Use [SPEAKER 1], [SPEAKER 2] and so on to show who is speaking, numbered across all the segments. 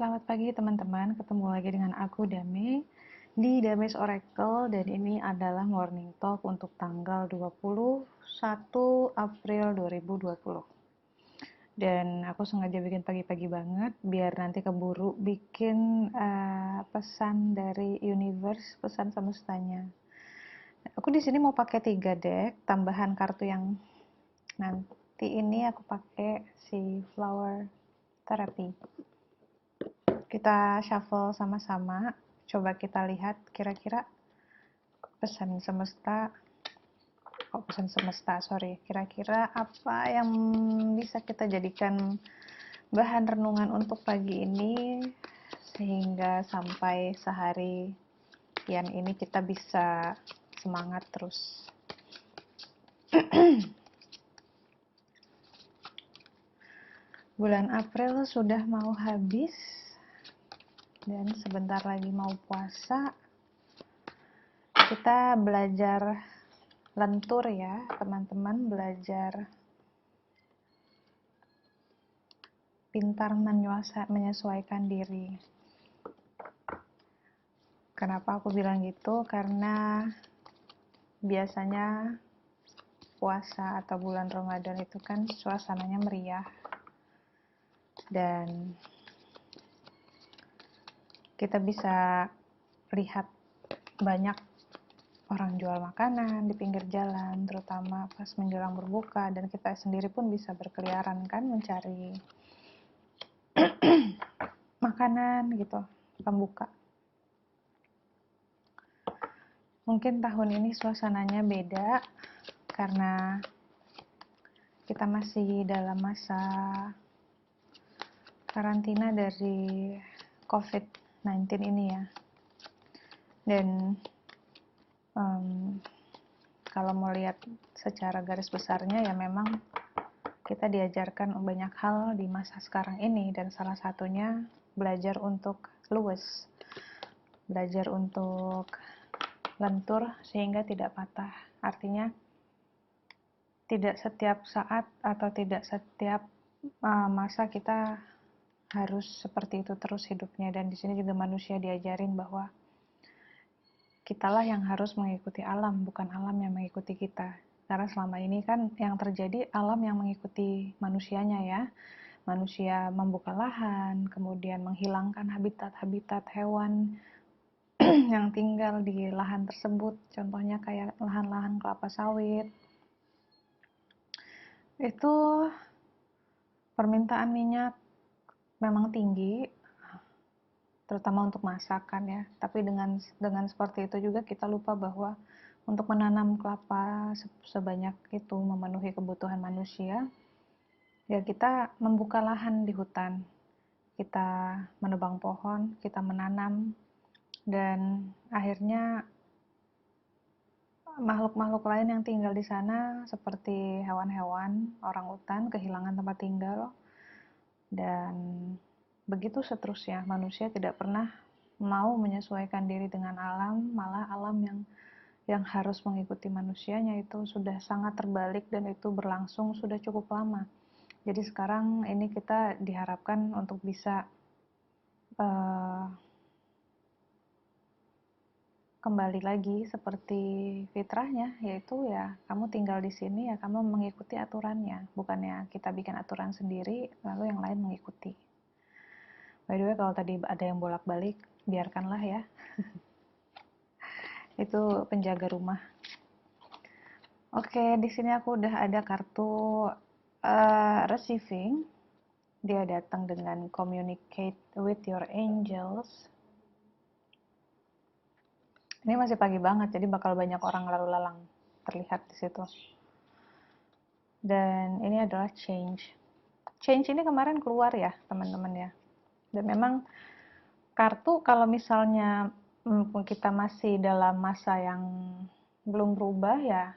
[SPEAKER 1] Selamat pagi teman-teman, ketemu lagi dengan aku Dame di Dame's Oracle dan ini adalah morning talk untuk tanggal 21 April 2020. Dan aku sengaja bikin pagi-pagi banget biar nanti keburu bikin pesan dari universe, pesan semestanya. Aku di sini mau pakai 3 deck tambahan kartu yang nanti ini aku pakai si Flower Therapy. Kita shuffle sama-sama, coba kita lihat kira-kira pesan semesta, kira-kira apa yang bisa kita jadikan bahan renungan untuk pagi ini sehingga sampai seharian ini kita bisa semangat terus. Bulan April sudah mau habis dan sebentar lagi mau puasa. Kita belajar lentur ya teman-teman, belajar pintar menyesuaikan diri. Kenapa aku bilang gitu? Karena biasanya puasa atau bulan Ramadan itu kan suasananya meriah dan kita bisa lihat banyak orang jual makanan di pinggir jalan, terutama pas menjelang berbuka, dan kita sendiri pun bisa berkeliaran kan mencari makanan gitu, pembuka. Mungkin tahun ini suasananya beda karena kita masih dalam masa karantina dari COVID-19 ini ya. Dan kalau mau lihat secara garis besarnya ya memang kita diajarkan banyak hal di masa sekarang ini, dan salah satunya belajar untuk luwes, belajar untuk lentur sehingga tidak patah. Artinya tidak setiap saat atau tidak setiap masa kita harus seperti itu terus hidupnya. Dan di sini juga manusia diajarin bahwa kitalah yang harus mengikuti alam, bukan alam yang mengikuti kita. Karena selama ini kan yang terjadi alam yang mengikuti manusianya ya. Manusia membuka lahan, kemudian menghilangkan habitat-habitat hewan yang tinggal di lahan tersebut. Contohnya kayak lahan-lahan kelapa sawit. Itu permintaan minyak memang tinggi, terutama untuk masakan ya. Tapi dengan seperti itu juga kita lupa bahwa untuk menanam kelapa sebanyak itu memenuhi kebutuhan manusia, ya kita membuka lahan di hutan, kita menebang pohon, kita menanam, dan akhirnya makhluk-makhluk lain yang tinggal di sana seperti hewan-hewan, orangutan kehilangan tempat tinggal, dan begitu seterusnya. Manusia tidak pernah mau menyesuaikan diri dengan alam, malah alam yang harus mengikuti manusianya itu sudah sangat terbalik, dan itu berlangsung sudah cukup lama. Jadi sekarang ini kita diharapkan untuk bisa kembali lagi seperti fitrahnya, yaitu ya kamu tinggal di sini ya kamu mengikuti aturannya, bukannya kita bikin aturan sendiri lalu yang lain mengikuti. By the way, kalau tadi ada yang bolak-balik, biarkanlah ya. Itu penjaga rumah. Oke, di sini aku udah ada kartu receiving. Dia datang dengan communicate with your angels. Ini masih pagi banget, jadi bakal banyak orang lalu lalang terlihat di situ. Dan ini adalah change. Change ini kemarin keluar ya, teman-teman ya. Dan memang kartu kalau misalnya kita masih dalam masa yang belum berubah ya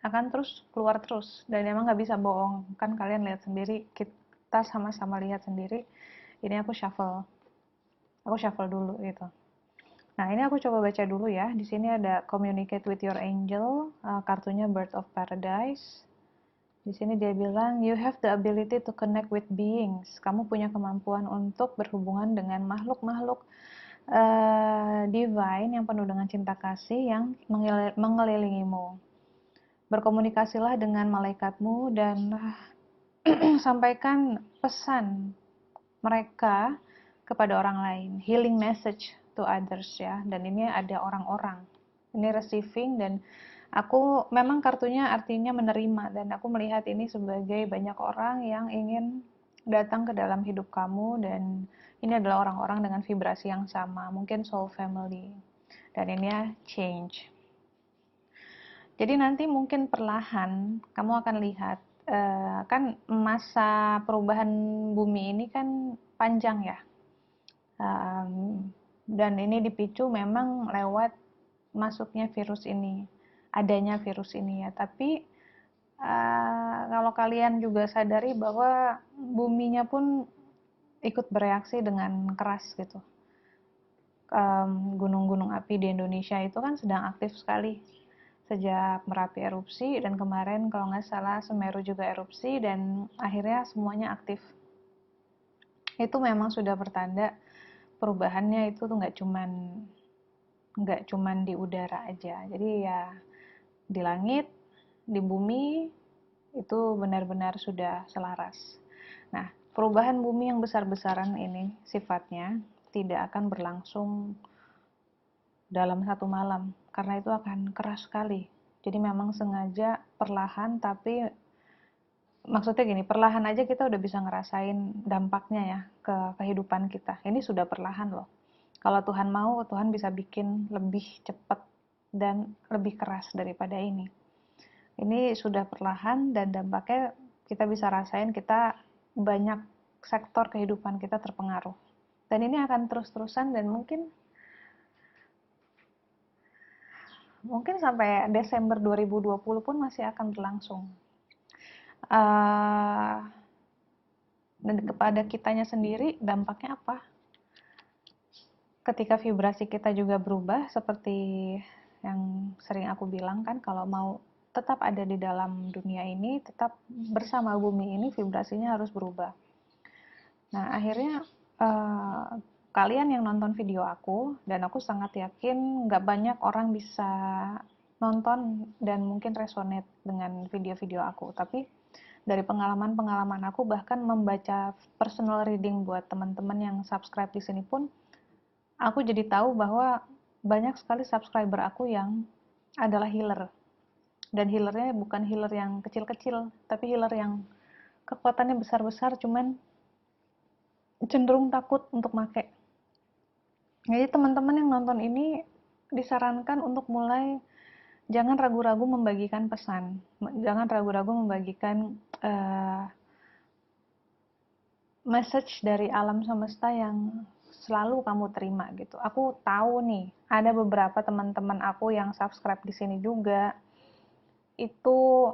[SPEAKER 1] akan terus keluar terus, dan memang nggak bisa bohong kan, kalian lihat sendiri, kita sama-sama lihat sendiri. Ini aku shuffle dulu gitu. Nah, ini aku coba baca dulu ya. Di sini ada communicate with your angel, kartunya Bird of Paradise, Di sini dia bilang, you have the ability to connect with beings. Kamu punya kemampuan untuk berhubungan dengan makhluk-makhluk divine yang penuh dengan cinta kasih yang mengelilingimu. Berkomunikasilah dengan malaikatmu dan sampaikan pesan mereka kepada orang lain. Healing message to others ya. Dan ini ada orang-orang. Ini receiving dan aku memang kartunya artinya menerima dan aku melihat ini sebagai banyak orang yang ingin datang ke dalam hidup kamu dan ini adalah orang-orang dengan vibrasi yang sama, mungkin soul family. Dan ini ya change. Jadi nanti mungkin perlahan kamu akan lihat kan masa perubahan bumi ini kan panjang ya. Dan ini dipicu memang lewat masuknya virus ini, adanya virus ini ya. Tapi kalau kalian juga sadari bahwa buminya pun ikut bereaksi dengan keras gitu. Gunung-gunung api di Indonesia itu kan sedang aktif sekali sejak Merapi erupsi dan kemarin kalau nggak salah Semeru juga erupsi dan akhirnya semuanya aktif. Itu memang sudah pertanda perubahannya itu tuh nggak cuman di udara aja, jadi ya di langit, di bumi itu benar-benar sudah selaras. Nah, perubahan bumi yang besar-besaran ini sifatnya tidak akan berlangsung dalam satu malam karena itu akan keras sekali. Jadi memang sengaja perlahan, tapi maksudnya gini, perlahan aja kita udah bisa ngerasain dampaknya ya ke kehidupan kita. Ini sudah perlahan loh. Kalau Tuhan mau, Tuhan bisa bikin lebih cepat dan lebih keras daripada ini. Ini sudah perlahan dan dampaknya kita bisa rasain, kita banyak sektor kehidupan kita terpengaruh. Dan ini akan terus-terusan dan mungkin sampai Desember 2020 pun masih akan berlangsung. Dan kepada kitanya sendiri dampaknya apa? Ketika vibrasi kita juga berubah seperti yang sering aku bilang kan, kalau mau tetap ada di dalam dunia ini, tetap bersama bumi ini, vibrasinya harus berubah. Nah akhirnya kalian yang nonton video aku, dan aku sangat yakin gak banyak orang bisa nonton dan mungkin resonate dengan video-video aku, tapi dari pengalaman-pengalaman aku, bahkan membaca personal reading buat teman-teman yang subscribe di sini pun, aku jadi tahu bahwa banyak sekali subscriber aku yang adalah healer. Dan healernya bukan healer yang kecil-kecil, tapi healer yang kekuatannya besar-besar, cuman cenderung takut untuk make. Jadi teman-teman yang nonton ini disarankan untuk mulai jangan ragu-ragu membagikan pesan. Jangan ragu-ragu membagikan message dari alam semesta yang selalu kamu terima gitu. Aku tahu nih, ada beberapa teman-teman aku yang subscribe di sini juga itu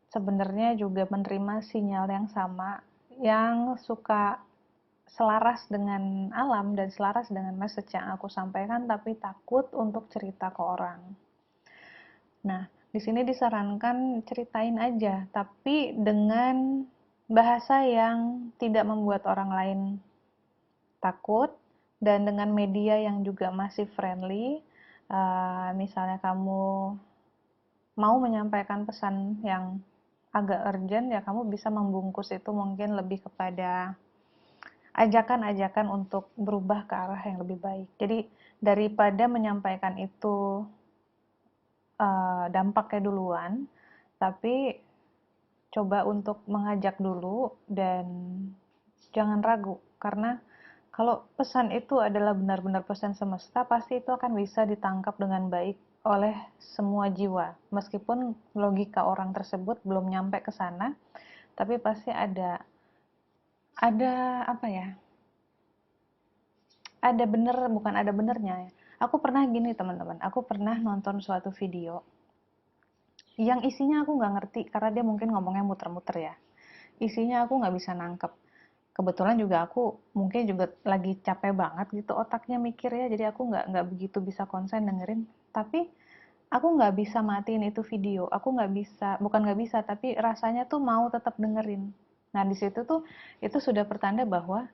[SPEAKER 1] sebenarnya juga menerima sinyal yang sama, yang suka selaras dengan alam dan selaras dengan message yang aku sampaikan, tapi takut untuk cerita ke orang. Nah, di sini disarankan ceritain aja, tapi dengan bahasa yang tidak membuat orang lain takut dan dengan media yang juga masih friendly. Misalnya kamu mau menyampaikan pesan yang agak urgent, ya kamu bisa membungkus itu mungkin lebih kepada ajakan-ajakan untuk berubah ke arah yang lebih baik. Jadi daripada menyampaikan itu dampaknya duluan, tapi coba untuk mengajak dulu dan jangan ragu, karena kalau pesan itu adalah benar-benar pesan semesta, pasti itu akan bisa ditangkap dengan baik oleh semua jiwa. Meskipun logika orang tersebut belum nyampe ke sana, tapi pasti ada apa ya? Ada bener, bukan ada benernya. Aku pernah gini teman-teman, aku pernah nonton suatu video yang isinya aku nggak ngerti karena dia mungkin ngomongnya muter-muter ya. Isinya aku nggak bisa nangkep. Kebetulan juga aku mungkin juga lagi capek banget gitu otaknya mikir ya, jadi aku nggak begitu bisa konsen dengerin. Tapi aku nggak bisa matiin itu video, aku nggak bisa, bukan nggak bisa, tapi rasanya tuh mau tetap dengerin. Nah di situ tuh itu sudah pertanda bahwa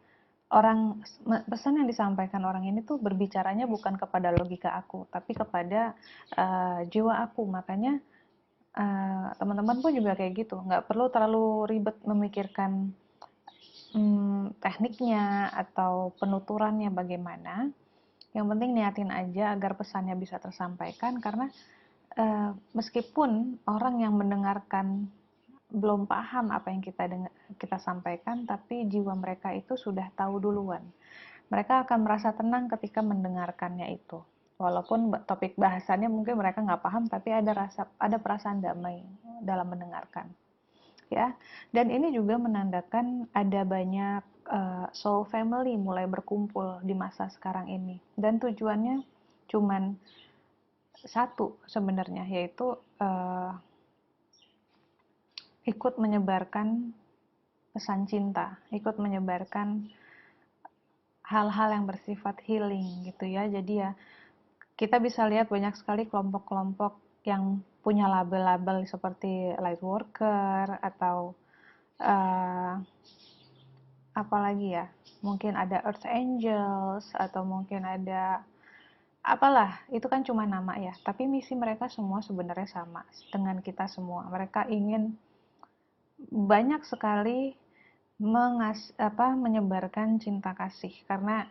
[SPEAKER 1] pesan yang disampaikan orang ini tuh berbicaranya bukan kepada logika aku, tapi kepada jiwa aku. Makanya teman-teman pun juga kayak gitu, nggak perlu terlalu ribet memikirkan tekniknya atau penuturannya bagaimana. Yang penting niatin aja agar pesannya bisa tersampaikan, karena meskipun orang yang mendengarkan belum paham apa yang kita sampaikan, tapi jiwa mereka itu sudah tahu duluan. Mereka akan merasa tenang ketika mendengarkannya itu. Walaupun topik bahasannya mungkin mereka nggak paham, tapi ada perasaan damai dalam mendengarkan. Ya, dan ini juga menandakan ada banyak soul family mulai berkumpul di masa sekarang ini. Dan tujuannya cuman satu sebenarnya, yaitu ikut menyebarkan pesan cinta, ikut menyebarkan hal-hal yang bersifat healing gitu ya. Jadi ya kita bisa lihat banyak sekali kelompok-kelompok yang punya label-label seperti light worker atau apalagi ya, mungkin ada earth angels atau mungkin ada apalah, itu kan cuma nama ya, tapi misi mereka semua sebenarnya sama dengan kita semua. Mereka ingin banyak sekali menyebarkan cinta kasih, karena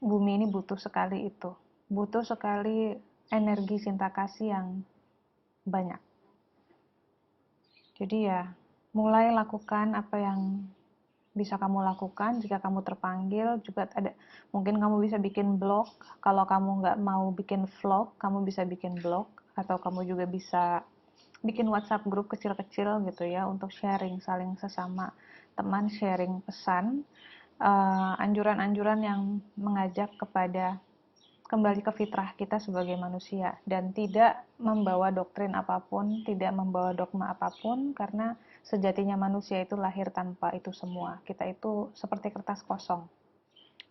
[SPEAKER 1] bumi ini butuh sekali itu, butuh sekali energi cinta kasih yang banyak. Jadi ya mulai lakukan apa yang bisa kamu lakukan. Jika kamu terpanggil juga ada, mungkin kamu bisa bikin blog. Kalau kamu nggak mau bikin vlog, kamu bisa bikin blog, atau kamu juga bisa bikin WhatsApp grup kecil-kecil gitu ya, untuk sharing, saling sesama teman, sharing pesan, anjuran-anjuran yang mengajak kepada kembali ke fitrah kita sebagai manusia, dan tidak membawa doktrin apapun, tidak membawa dogma apapun, karena sejatinya manusia itu lahir tanpa itu semua. Kita itu seperti kertas kosong,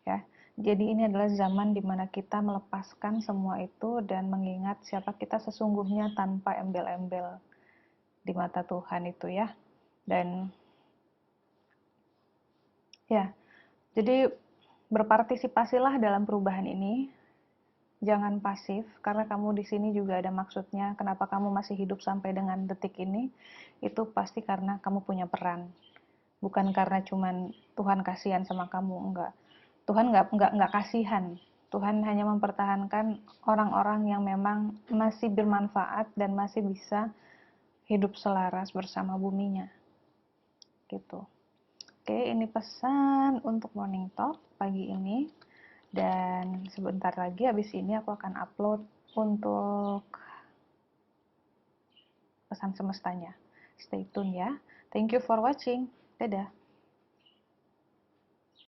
[SPEAKER 1] ya. Jadi ini adalah zaman dimana kita melepaskan semua itu dan mengingat siapa kita sesungguhnya tanpa embel-embel di mata Tuhan itu ya. Dan ya, jadi berpartisipasilah dalam perubahan ini. Jangan pasif, karena kamu di sini juga ada maksudnya. Kenapa kamu masih hidup sampai dengan detik ini? Itu pasti karena kamu punya peran. Bukan karena cuman Tuhan kasihan sama kamu, enggak. Tuhan enggak kasihan. Tuhan hanya mempertahankan orang-orang yang memang masih bermanfaat dan masih bisa hidup selaras bersama buminya. Gitu. Oke, ini pesan untuk morning talk pagi ini. Dan sebentar lagi habis ini aku akan upload untuk pesan semestanya. Stay tune ya. Thank you for watching. Dadah.